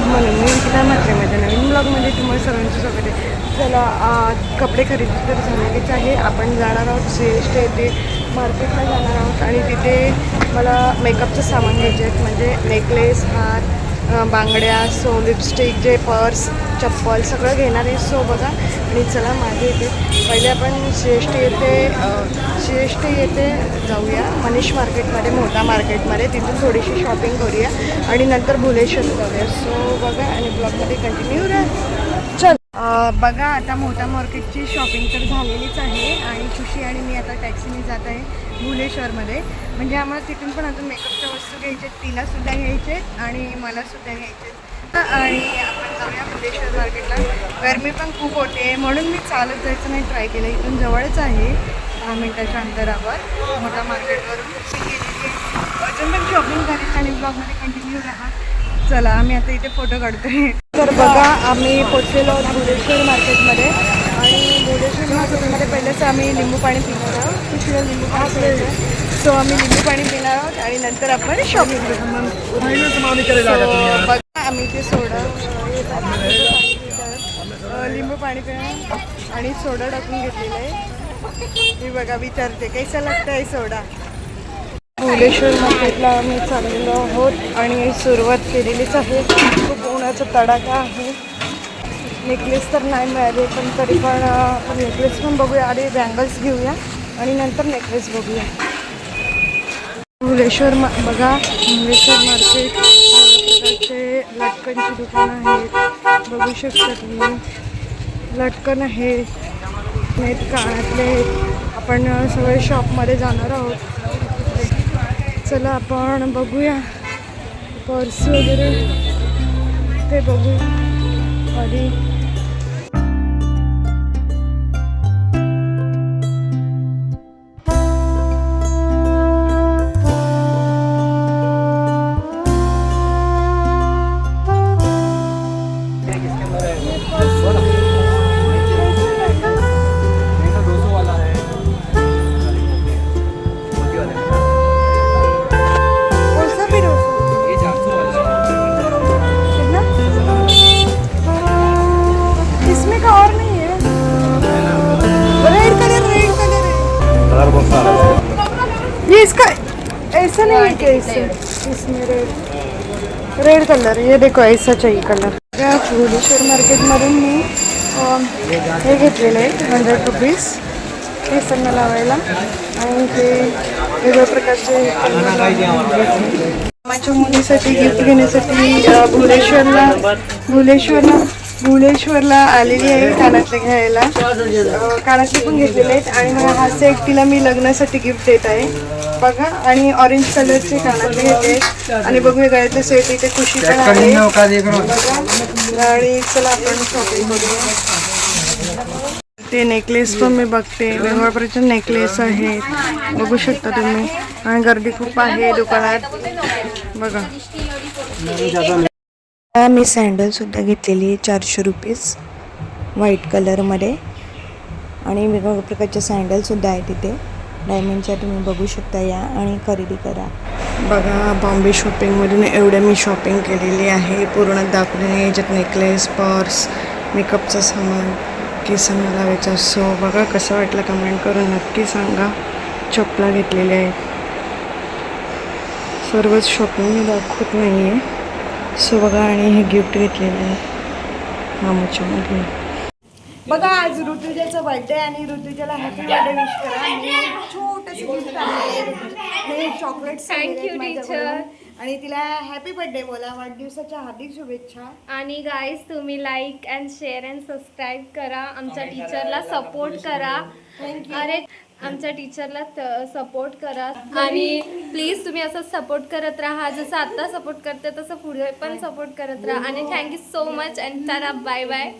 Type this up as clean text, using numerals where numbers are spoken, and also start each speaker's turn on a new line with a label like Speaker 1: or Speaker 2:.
Speaker 1: Good morning. मी इकडे म्हटले माझ्या नवीन ब्लॉगमध्ये तुम्हाला सर्वांचं स्वागत आहे. चला कपडे खरेदी तर झालेलीच आहे. आपण जाणार आहोत श्रेष्ठ येथे मार्केटला जाणार आहोत आणि तिथे मला मेकअपचं सामान घ्यायचे आहेत, म्हणजे नेकलेस, हार, बांगड्या, सो लिपस्टिक, जे पर्स, चप्पल सगळं घेणार आहे. सो बघा आणि चला माझे इथे पहिले आपण श्रेष्ठ येथे जाऊया, मनीष मार्केटमध्ये, मोठा मार्केटमध्ये, तिथून थोडीशी शॉपिंग करूया आणि नंतर भुलेश्वर जाऊया. सो बघा आणि ब्लॉगमध्ये कंटिन्यू राहा. चल बघा आता मोठा मार्केटची शॉपिंग तर झालेलीच आहे आणि खुशी आणि मी आता टॅक्सीने जात आहे भुलेश्वरमध्ये. म्हणजे आम्हाला तिथून पण अजून मेकअपच्या वस्तू घ्यायचे, तिलासुद्धा घ्यायचे आणि मलासुद्धा घ्यायचे. आणि आपण जाऊया भुलेश्वर मार्केटला. गरमी पण खूप होते म्हणून मी चालत जायचं नाही ट्राय केलं. इथून जवळच आहे, 10 मिनिटाच्या अंतरावर मोठा मार्केटवरून गेलेली आहे. अजून पण शॉपिंग करायची आणि ब्लॉगमध्ये कंटिन्यू राहा. चला आम्ही आता इथे फोटो काढतोय. तर बघा आम्ही पोचलेलो आहोत भुलेश्वर मार्केटमध्ये आणि भुलेश्वर मार्केटमध्ये पहिलेच आम्ही लिंबू पाणी पिणार आहोत. खुशीला लिंबू पाणी प्यायचं, सो आम्ही लिंबू पाणी पिणार आहोत आणि नंतर आपण शॉपिंग करू. बघा आम्ही ते सोडा लिंबू पाणी पिणार आणि सोडा टाकून घेतलेलं आहे. मी बघा विचारते कैसा लागतं आहे सोडा. भुलेश्वर मार्केटला आम्ही चाललेलो आहोत आणि सुरुवात केलेलीच आहे. खूप उन्हाचा तडाखा आहे. नेकलेस तर नाही मिळाले, पण तरी पण आपण नेकलेस पण बघूया. आधी बँगल्स घेऊया आणि नंतर नेकलेस बघूया. भुलेश्वर बघा भुलेश्वर मार्केट प्रकारचे लटकनची दुकानं आहेत. बघू शकता तुम्ही, लटकन आहेत, कानातले. आपण सगळे शॉपमध्ये जाणार आहोत. चला आपण बघूया पर्स वगैरे ते बघूया आधी. ये इसका ऐसा नहीं है क्या, इसमें रेड कलर, ये देखो ऐसा चाहिए कलर. भुलेश्वर मार्केटमधून मी हे घेतलेलं आहे 100 रुपीज केसांना लावायला आणि ते वेगवेगळ्या प्रकारचे माझ्या मुलीसाठी गिफ्ट घेण्यासाठी भुलेश्वरला आलेली आहे कानातले घ्यायला. कानातले पण घेतलेले आहेत आणि मला हा सेट तिला मी लग्नासाठी गिफ्ट देत आहे. बघा आणि ऑरेंज कलरचे कानातले घेतले आणि बघूया गळ्यातले सेट इथे खुशी पण आहे. आणि चला आपण शॉपिंग करूया. ते नेकलेस पण मी बघते, वेगवेगळ्या प्रकारचे नेकलेस आहेत, बघू शकता तुम्ही. आणि गर्दी खूप आहे दुकानात बघा. मी सँडलसुद्धा घेतलेली आहे 400 रुपीज व्हाईट कलरमध्ये आणि वेगवेगळ्या प्रकारचे सँडलसुद्धा आहे तिथे डायमंडच्या. तुम्ही बघू शकता या आणि खरेदी करा. बघा बॉम्बे शॉपिंगमधून एवढं मी शॉपिंग केलेली आहे, पूर्ण दाखवलेली. याच्यात नेकलेस, पर्स, मेकअपचं सामान, केसांना लावायचं. सो बघा कसं वाटलं कमेंट करून नक्की सांगा. चपला घेतलेल्या आहेत. सर्वच शॉपिंग मी दाखवत नाही आहे. सो बघा आणि हे गिफ्ट घेतलेलं आहे मामाच्यामध्ये. बघा आज ऋतुजाचा बर्थडे आणि ऋतुजाला हॅपी बर्थडे विश करा. मी छोटंसं गिफ्ट आणले, चॉकलेट्स. Thank you teacher. आणि तिला हॅपी बर्थडे बोला, वाढदिवसाच्या हार्दिक शुभेच्छा.
Speaker 2: आणि गाईज तुम्ही like and share and subscribe करा. आमच्या टीचरला सपोर्ट करा. अरे आमच्या टीचरला सपोर्ट करा आणि प्लीज तुम्ही असं सपोर्ट करत राहा. जसं आता सपोर्ट करते तसं पुढे पण सपोर्ट करत राहा. आणि thank you so much and tata, bye bye.